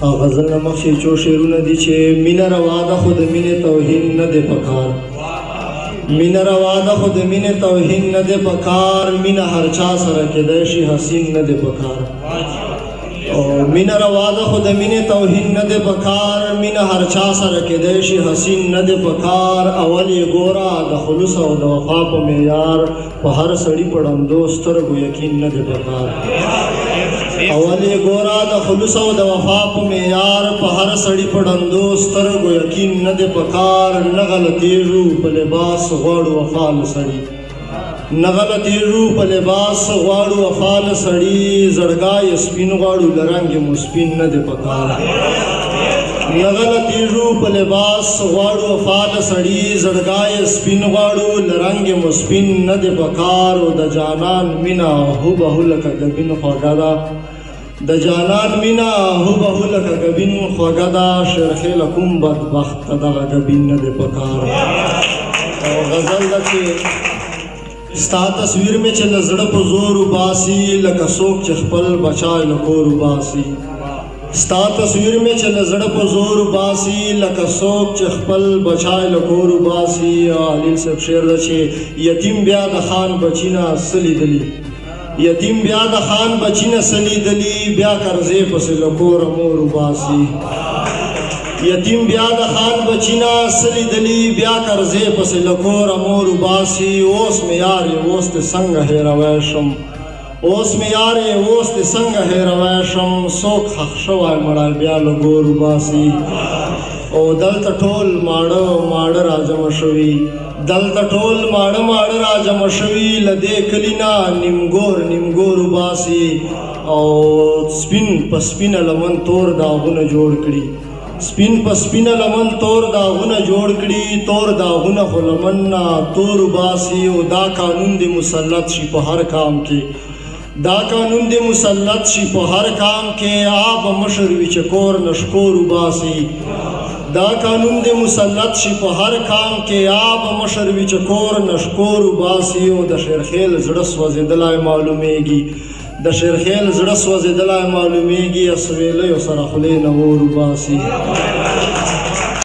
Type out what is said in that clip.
غزل نه مخکې څو شعرونه دي چې مینه روا ده خو د مینې توهین نه دی پکار مینه روا ده خو د مینې توهین نه دی پکار مینه هر چا سره کیدای شي حسین نه دی پکار مینه روا ده خو د مینې توهین نه دی پکار مینه هر چا سره کیدای شي حسین نه دی پکار اول یې ګوره د خلوص او د وفا په معیار په هر سړي په ړندو سترګو یقین نه دی پکار اول یې ګوره د خلوص او د وفا په معیار په هر سړي په ړندو سترګو یقین نه دی پکار نه غلطېږو په لباس غواړو وفا له سړي نه غلطېږو په لباس غواړو وفا له سړي زړګی سپین غواړو له رنګ مو سپین نه دی پکار نه غلطېږو په لباس غواړو وفا له سړي زړګی سپین غواړو له رنګ مو سپین نه دی پکار او د جانان مینه هوبهو لکه ګبین خوږه ده د جانان مینه هوبهو لکه ګبین خوږه ده شیرخیله کوم بدبخت ته دغه ګبین نه دی پکار او غزل ده چې ستا تصویر میں چل زړه په زور وباسي لکه څوک چې خپل بچای له کور وباسي ستا تصویر میں چل زړه په زور وباسي لکه څوک چې خپل بچای له کور وباسي علي صاحب شعر ده چې یتیم بیا د خان بچی نه څه لیدلي یتیم بیا د خان بچی نه څه لیدلي بیا قرضې پسې له کوره مور وباسي یتیم بیا د خان بچینا سلی دلی بیا قرضې پسې له کوره مور وباسي اوس مې یارې اوس دې څنګه هېروی شم اوس مې یارې اوس دې څنګه هېروی شم څوک ښخ شوی مړی بیا له ګور وباسي او دلته ټول ماړه ماړه راجمع شوي دلته ټول ماړه ماړه راجمع شوي له دې کلي نه نیمګور وباسي او سپین په سپینه لمن تور داغونه جوړ کړي سپین په سپینه لمن تور داغونه جوړ کړي تور داغونه خو لمن نه تور وباسي او دا قانون دې مسلط شي په هر کام کې دا قانون دې مسلط شي په هر کام کې آب مشر وي چې کور نشکور وباسي دا قانون دې مسلط شي په هر کام کې آب مشر وي چې کور نشکور وباسي او د شیرخیل زړه سوځېدلی معلومیږي د شیرخیل زړه سوځېدلی معلومیږي اسویلیو سره خولې نه اور وباسي